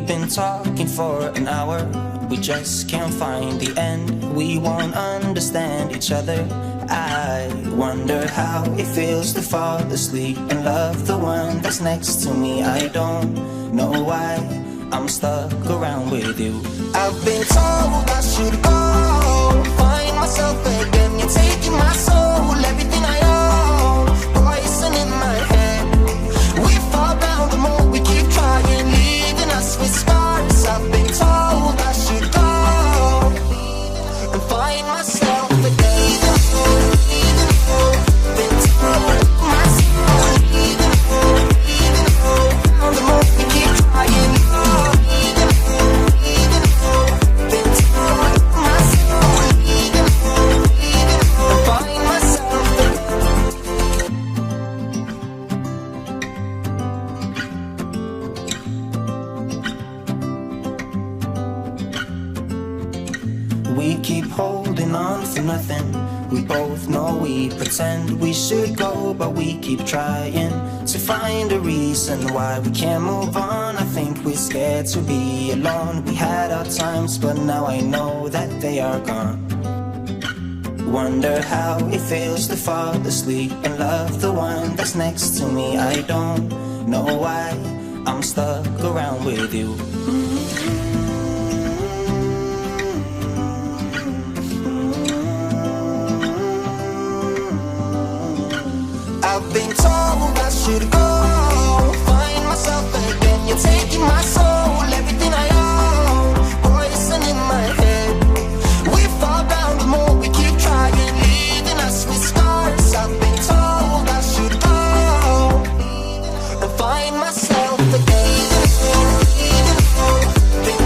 We've been talking for an hour, we just can't find the end. We won't understand each other. I wonder how it feels to fall asleep and love the one that's next to me. I don't know why I'm stuck around with you. I've been told I should go find myself again. You're taking my soul, everything I own, poison in my head. We fall down the more we keep trying, leaving us with scars. I've been told I should go and find myself again. We keep holding on for nothing. We both know we pretend we should go, but we keep trying to find a reason why we can't move on. I think we're scared to be alone. We had our times, but now I know that they are gone. Wonder how it feels to fall asleep and love the one that's next to me. I don't know why I'm stuck around with you. I've been told I should go find myself again. You're taking my soul, everything I own, poison in my head. We fall down the more we keep trying, leaving us with scars. I've been told I should go and find myself again. Been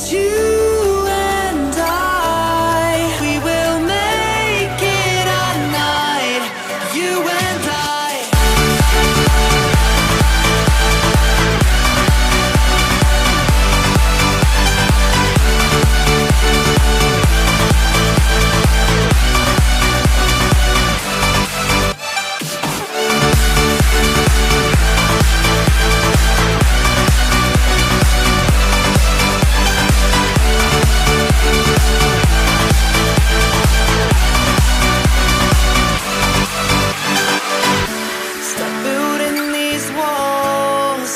it's you and I, we will make it a night, you and I.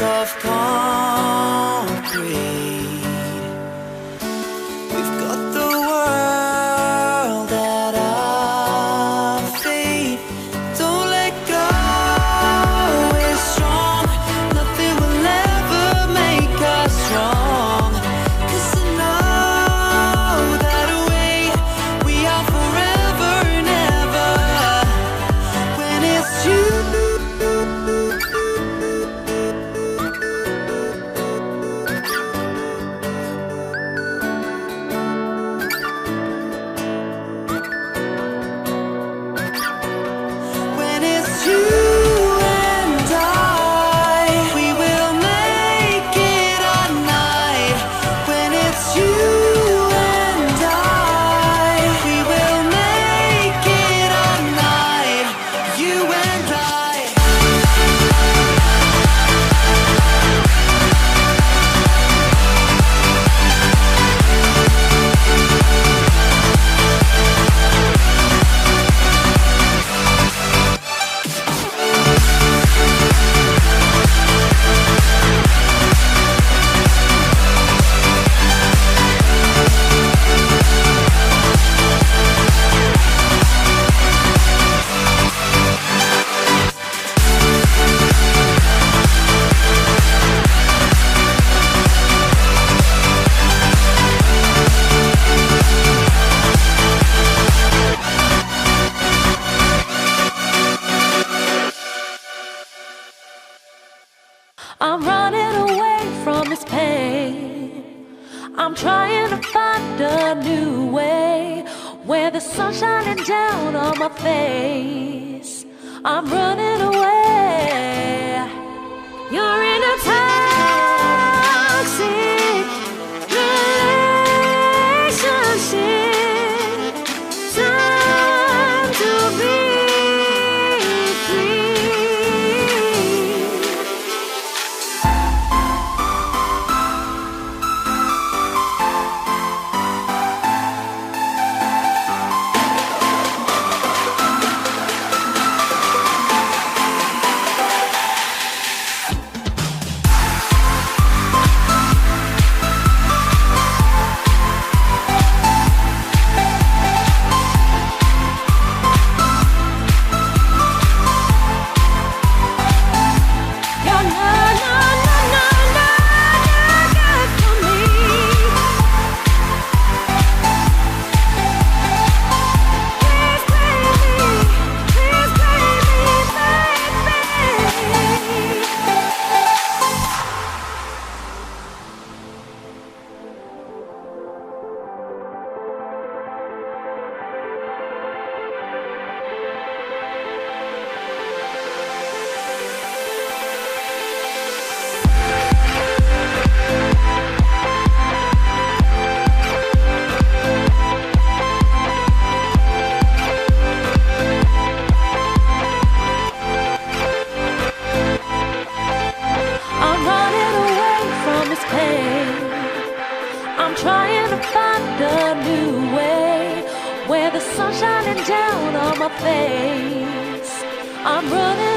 Of concrete, we've got the world at our feet. Don't let go, we're strong. Nothing will ever make us strong. 'Cause I know that we are forever and ever. When it's you. I'm running away from this pain. I'm trying to find a new way where the sun's shining down on my face. I'm running away. You're in a toxic relationship. Time to be free. I'm trying to find a new way where the sun's shining down on my face. I'm running